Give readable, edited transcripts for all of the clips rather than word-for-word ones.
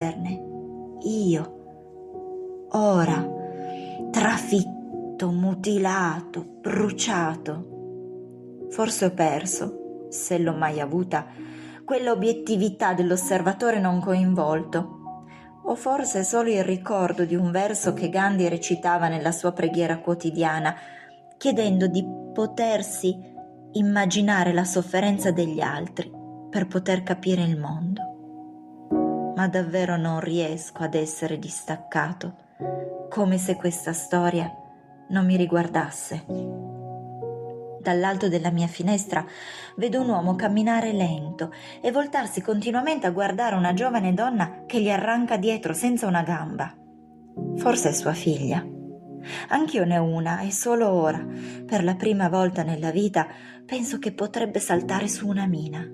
Io, ora, trafitto, mutilato, bruciato. Forse ho perso, se l'ho mai avuta, quell'obiettività dell'osservatore non coinvolto. O forse solo il ricordo di un verso che Gandhi recitava nella sua preghiera quotidiana, chiedendo di potersi immaginare la sofferenza degli altri per poter capire il mondo. Ma davvero non riesco ad essere distaccato, come se questa storia non mi riguardasse. Dall'alto della mia finestra vedo un uomo camminare lento e voltarsi continuamente a guardare una giovane donna che gli arranca dietro senza una gamba. Forse è sua figlia. Anch'io ne ho una e solo ora, per la prima volta nella vita, penso che potrebbe saltare su una mina.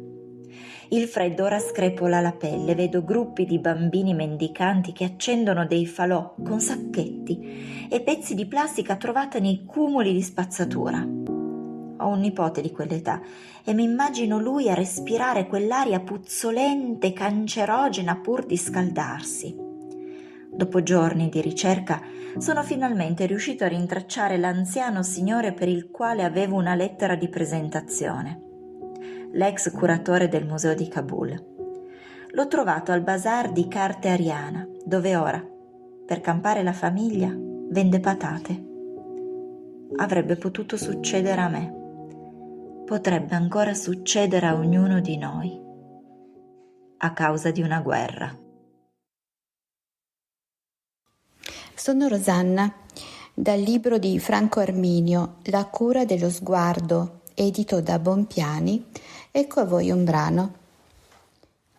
Il freddo ora screpola la pelle, vedo gruppi di bambini mendicanti che accendono dei falò con sacchetti e pezzi di plastica trovati nei cumuli di spazzatura. Ho un nipote di quell'età e mi immagino lui a respirare quell'aria puzzolente e cancerogena pur di scaldarsi. Dopo giorni di ricerca sono finalmente riuscito a rintracciare l'anziano signore per il quale avevo una lettera di presentazione. L'ex curatore del museo di Kabul. L'ho trovato al bazar di Carte Ariana, dove ora, per campare la famiglia, vende patate. Avrebbe potuto succedere a me. Potrebbe ancora succedere a ognuno di noi, a causa di una guerra. Sono Rosanna, dal libro di Franco Arminio, La cura dello sguardo, edito da Bonpiani. Ecco a voi un brano.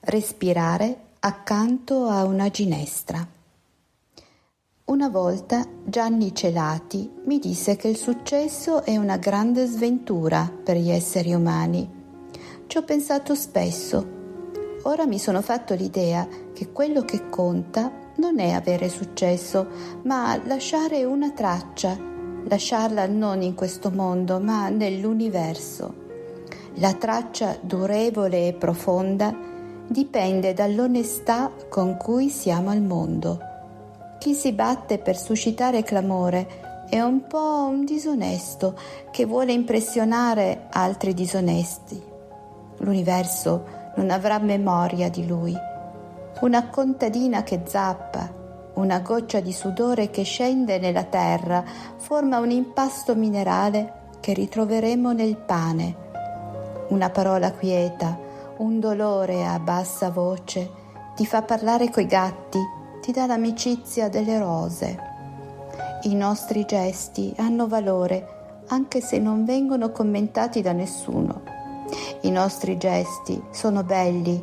Respirare accanto a una ginestra. Una volta Gianni Celati mi disse che il successo è una grande sventura per gli esseri umani. Ci ho pensato spesso. Ora mi sono fatto l'idea che quello che conta non è avere successo, ma lasciare una traccia, lasciarla non in questo mondo, ma nell'universo. La traccia durevole e profonda dipende dall'onestà con cui siamo al mondo. Chi si batte per suscitare clamore è un po' un disonesto che vuole impressionare altri disonesti. L'universo non avrà memoria di lui. Una contadina che zappa, una goccia di sudore che scende nella terra, forma un impasto minerale che ritroveremo nel pane. Una parola quieta, un dolore a bassa voce, ti fa parlare coi gatti, ti dà l'amicizia delle rose. I nostri gesti hanno valore anche se non vengono commentati da nessuno. I nostri gesti sono belli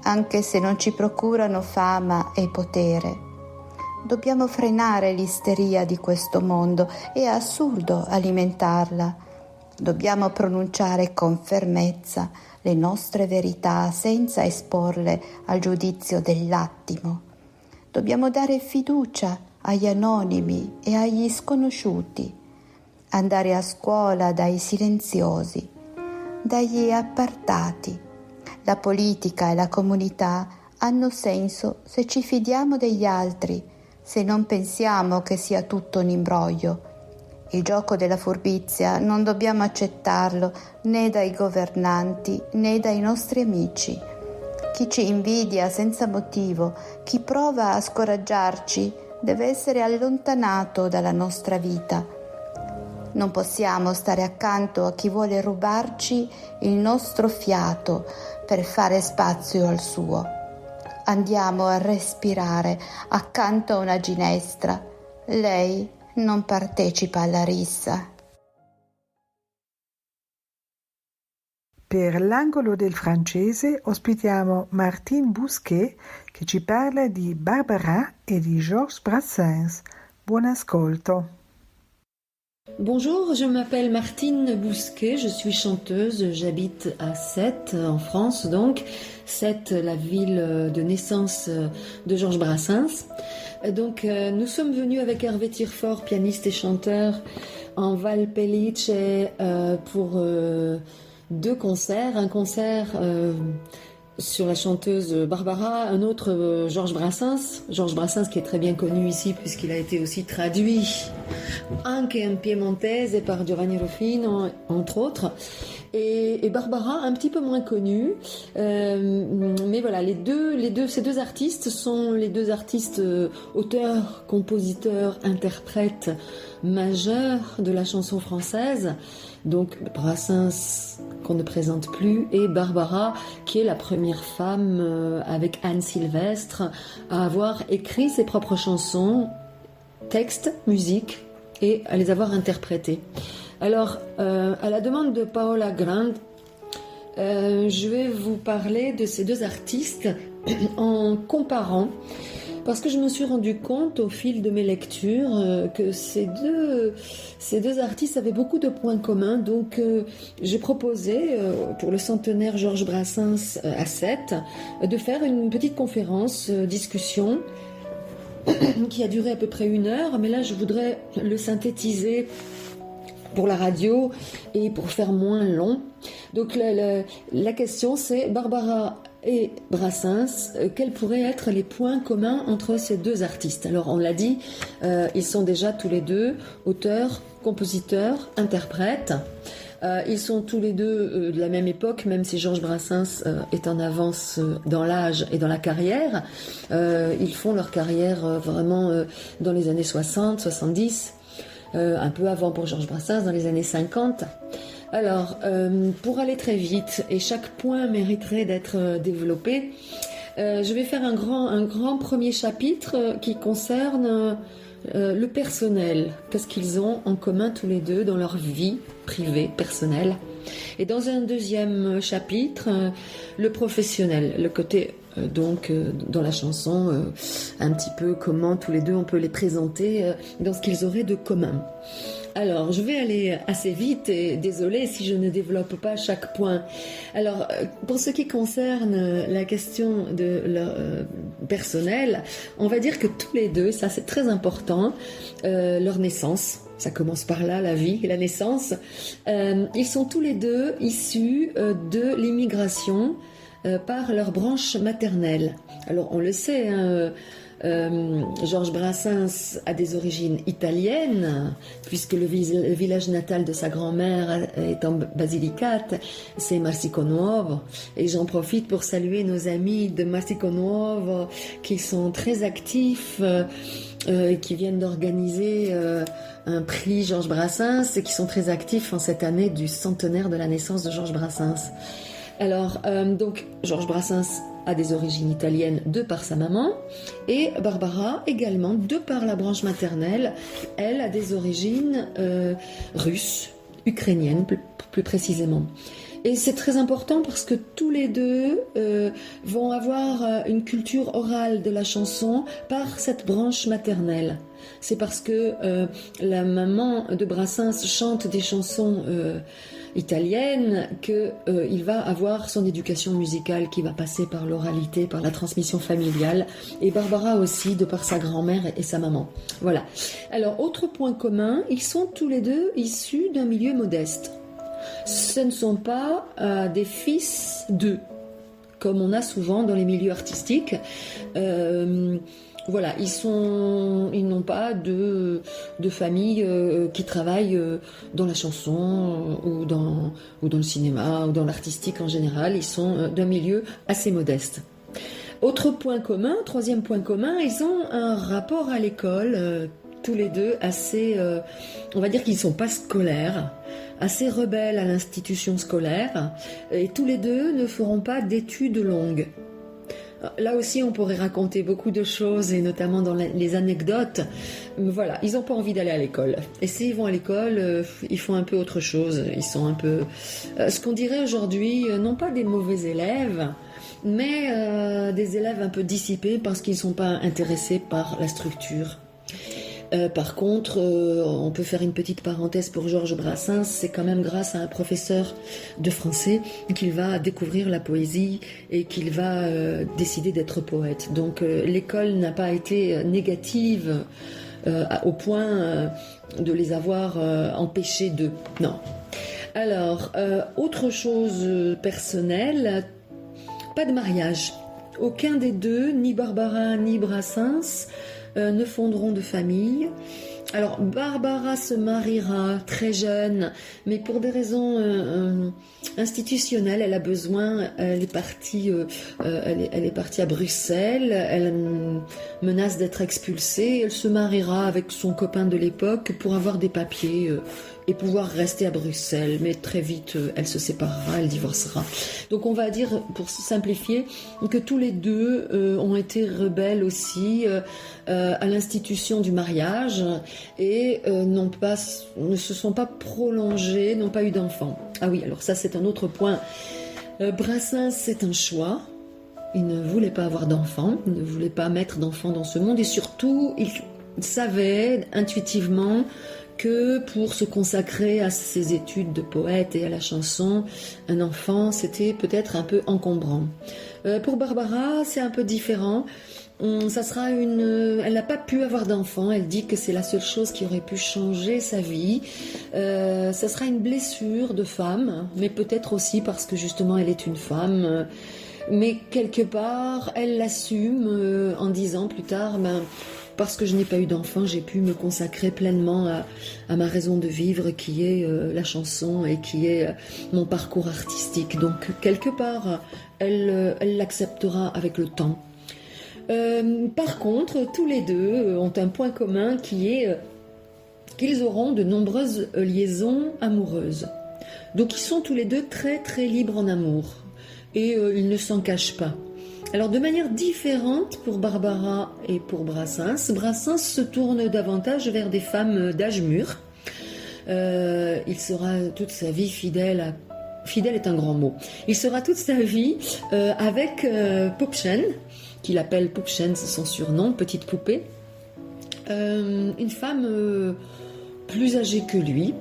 anche se non ci procurano fama e potere. Dobbiamo frenare l'isteria di questo mondo, è assurdo alimentarla. Dobbiamo pronunciare con fermezza le nostre verità senza esporle al giudizio dell'attimo. Dobbiamo dare fiducia agli anonimi e agli sconosciuti, andare a scuola dai silenziosi, dagli appartati. La politica e la comunità hanno senso se ci fidiamo degli altri, se non pensiamo che sia tutto un imbroglio. Il gioco della furbizia non dobbiamo accettarlo né dai governanti né dai nostri amici. Chi ci invidia senza motivo, chi prova a scoraggiarci, deve essere allontanato dalla nostra vita. Non possiamo stare accanto a chi vuole rubarci il nostro fiato per fare spazio al suo. Andiamo a respirare accanto a una ginestra. Lei non partecipa alla rissa. Per l'angolo del francese ospitiamo Martine Bousquet che ci parla di Barbara e di Georges Brassens. Buon ascolto. Bonjour, je m'appelle Martine Bousquet, je suis chanteuse, j'habite à Sète, en France donc. Sète, la ville de naissance de Georges Brassens. Donc nous sommes venus avec Hervé Tirefort, pianiste et chanteur, en Valpellice pour deux concerts. Un concert sur la chanteuse Barbara, un autre Georges Brassens qui est très bien connu ici puisqu'il a été aussi traduit anche en piemontese par Giovanni Rufino, entre autres. Et Barbara, un petit peu moins connue, mais voilà, ces deux artistes sont les deux artistes auteurs, compositeurs, interprètes majeurs de la chanson française. Donc Brassens qu'on ne présente plus et Barbara qui est la première femme avec Anne Sylvestre à avoir écrit ses propres chansons, textes, musique et à les avoir interprétées. Alors, à la demande de Paola Grande, je vais vous parler de ces deux artistes en comparant, parce que je me suis rendu compte au fil de mes lectures que ces deux artistes avaient beaucoup de points communs. Donc, j'ai proposé pour le centenaire Georges Brassens à Sète de faire une petite conférence, discussion, qui a duré à peu près 1 heure, mais là je voudrais le synthétiser pour la radio et pour faire moins long. Donc la question c'est Barbara et Brassens, quels pourraient être les points communs entre ces deux artistes? Alors on l'a dit, ils sont déjà tous les deux auteurs, compositeurs, interprètes. Ils sont tous les deux de la même époque, même si Georges Brassens est en avance dans l'âge et dans la carrière. Ils font leur carrière vraiment dans les années 60, 70, un peu avant pour Georges Brassens, dans les années 50. Alors, pour aller très vite, et chaque point mériterait d'être développé, je vais faire un grand premier chapitre qui concerne le personnel. Qu'est-ce qu'ils ont en commun tous les deux dans leur vie privée, personnelle. Et dans un deuxième chapitre, le professionnel, le côté donc dans la chanson, un petit peu comment tous les deux on peut les présenter dans ce qu'ils auraient de commun. Alors, je vais aller assez vite et désolée si je ne développe pas chaque point. Alors, pour ce qui concerne la question de leur personnel, on va dire que tous les deux, ça c'est très important, leur naissance, ça commence par là, la vie et la naissance, ils sont tous les deux issus de l'immigration par leur branche maternelle. Alors, on le sait, hein, Georges Brassens a des origines italiennes, puisque le village natal de sa grand-mère est en Basilicate, c'est Marsico Nuovo. Et j'en profite pour saluer nos amis de Marsico Nuovo qui sont très actifs, qui viennent d'organiser un prix Georges Brassens et qui sont très actifs en cette année du centenaire de la naissance de Georges Brassens. Alors, donc, Georges Brassens a des origines italiennes de par sa maman et Barbara également de par la branche maternelle. Elle a des origines russes, ukrainiennes plus précisément. Et c'est très important parce que tous les deux vont avoir une culture orale de la chanson par cette branche maternelle. C'est parce que la maman de Brassens chante des chansons italienne qu'il va avoir son éducation musicale qui va passer par l'oralité, par la transmission familiale, et Barbara aussi de par sa grand-mère et sa maman. Voilà. Alors, autre point commun, ils sont tous les deux issus d'un milieu modeste. Ce ne sont pas des fils d'eux, comme on a souvent dans les milieux artistiques. Voilà, ils n'ont pas de famille qui travaille dans la chanson ou dans le cinéma ou dans l'artistique en général. Ils sont d'un milieu assez modeste. Autre point commun, troisième point commun, ils ont un rapport à l'école, tous les deux assez, on va dire qu'ils ne sont pas scolaires, assez rebelles à l'institution scolaire, et tous les deux ne feront pas d'études longues. Là aussi, on pourrait raconter beaucoup de choses, et notamment dans les anecdotes. Voilà, ils n'ont pas envie d'aller à l'école. Et s'ils vont à l'école, ils font un peu autre chose. Ils sont un peu, ce qu'on dirait aujourd'hui, non pas des mauvais élèves, mais des élèves un peu dissipés parce qu'ils ne sont pas intéressés par la structure. Par contre, on peut faire une petite parenthèse pour Georges Brassens, c'est quand même grâce à un professeur de français qu'il va découvrir la poésie et qu'il va décider d'être poète. Donc l'école n'a pas été négative au point de les avoir empêchés d'eux. Non. Alors, autre chose personnelle, pas de mariage. Aucun des deux, ni Barbara ni Brassens, ne fonderont de famille. Alors Barbara se mariera très jeune, mais pour des raisons institutionnelles, elle a besoin, elle est partie à Bruxelles, elle menace d'être expulsée, elle se mariera avec son copain de l'époque pour avoir des papiers et pouvoir rester à Bruxelles, mais très vite elle se séparera, elle divorcera. Donc on va dire, pour simplifier, que tous les deux ont été rebelles aussi à l'institution du mariage et ne se sont pas prolongés, n'ont pas eu d'enfants. Ah oui, alors ça c'est un autre point. Brassens, c'est un choix. Il ne voulait pas avoir d'enfants, il ne voulait pas mettre d'enfants dans ce monde et surtout il savait intuitivement que pour se consacrer à ses études de poète et à la chanson, un enfant, c'était peut-être un peu encombrant. Pour Barbara, c'est un peu différent. Elle n'a pas pu avoir d'enfant. Elle dit que c'est la seule chose qui aurait pu changer sa vie. Ça sera une blessure de femme, mais peut-être aussi parce que justement elle est une femme. Mais quelque part, elle l'assume en disant plus tard, parce que je n'ai pas eu d'enfant, j'ai pu me consacrer pleinement à ma raison de vivre qui est la chanson et qui est mon parcours artistique. Donc quelque part, elle l'acceptera avec le temps. Par contre, tous les deux ont un point commun qui est qu'ils auront de nombreuses liaisons amoureuses. Donc ils sont tous les deux très très libres en amour et ils ne s'en cachent pas. Alors de manière différente pour Barbara et pour Brassens, Brassens se tourne davantage vers des femmes d'âge mûr. Il sera toute sa vie fidèle est un grand mot. Il sera toute sa vie avec Pupchen, qu'il appelle Pupchen, c'est son surnom, petite poupée. Une femme plus âgée que lui,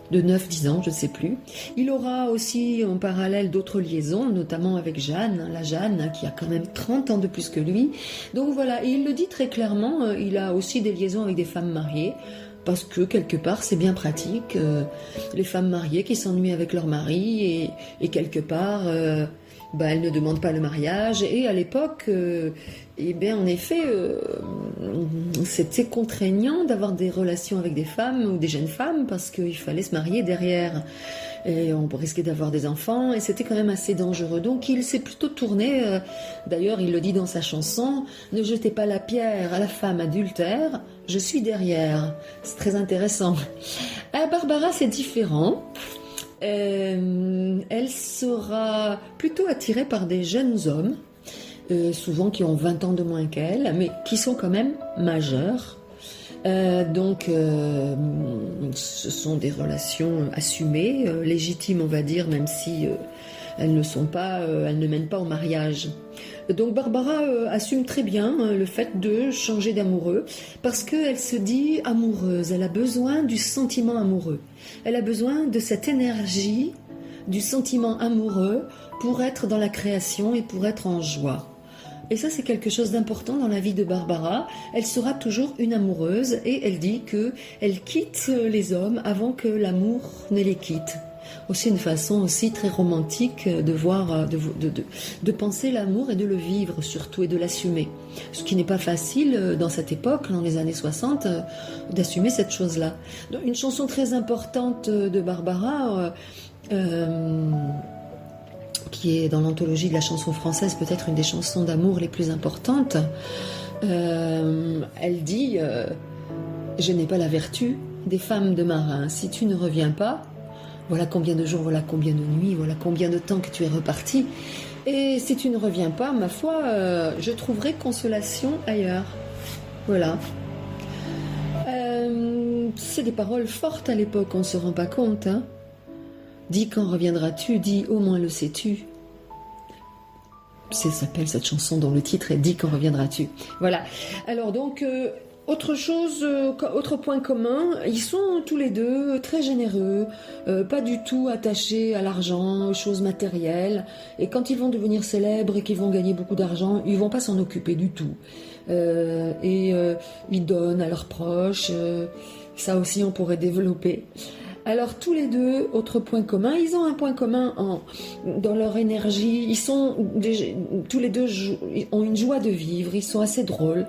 de 9-10 ans, je ne sais plus. Il aura aussi en parallèle d'autres liaisons, notamment avec Jeanne, la Jeanne qui a quand même 30 ans de plus que lui. Donc voilà, et il le dit très clairement, il a aussi des liaisons avec des femmes mariées, parce que quelque part c'est bien pratique, les femmes mariées qui s'ennuient avec leur mari, et quelque part elles ne demandent pas le mariage, et à l'époque, en effet, c'était contraignant d'avoir des relations avec des femmes ou des jeunes femmes parce qu'il fallait se marier derrière et on risquait d'avoir des enfants et c'était quand même assez dangereux. Donc il s'est plutôt tourné, d'ailleurs il le dit dans sa chanson, ne jetez pas la pierre à la femme adultère, je suis derrière. C'est très intéressant. À Barbara c'est différent. Elle sera plutôt attirée par des jeunes hommes, souvent qui ont 20 ans de moins qu'elle, mais qui sont quand même majeurs. Donc ce sont des relations assumées, légitimes on va dire, même si elles ne mènent pas au mariage. Donc Barbara assume très bien le fait de changer d'amoureux parce qu'elle se dit amoureuse, elle a besoin du sentiment amoureux. Elle a besoin de cette énergie du sentiment amoureux pour être dans la création et pour être en joie. Et ça c'est quelque chose d'important dans la vie de Barbara. Elle sera toujours une amoureuse et elle dit qu'elle quitte les hommes avant que l'amour ne les quitte. Aussi une façon aussi très romantique de voir, de penser l'amour et de le vivre surtout et de l'assumer. Ce qui n'est pas facile dans cette époque, dans les années 60, d'assumer cette chose-là. Donc, une chanson très importante de Barbara, qui est dans l'anthologie de la chanson française, peut-être une des chansons d'amour les plus importantes, elle dit je n'ai pas la vertu des femmes de marin. Si tu ne reviens pas, voilà combien de jours, voilà combien de nuits, voilà combien de temps que tu es reparti. Et si tu ne reviens pas, ma foi, je trouverai consolation ailleurs. Voilà. C'est des paroles fortes à l'époque, on ne se rend pas compte. Hein. Dis quand reviendras-tu, dis au moins le sais-tu. Ça s'appelle cette chanson dont le titre est Dis quand reviendras-tu. Voilà. Alors donc... autre point commun, ils sont tous les deux très généreux, pas du tout attachés à l'argent, aux choses matérielles. Et quand ils vont devenir célèbres et qu'ils vont gagner beaucoup d'argent, ils vont pas s'en occuper du tout. Ils donnent à leurs proches. Ça aussi, on pourrait développer. Alors tous les deux, autre point commun, ils ont un point commun dans leur énergie. Tous les deux ont une joie de vivre, ils sont assez drôles.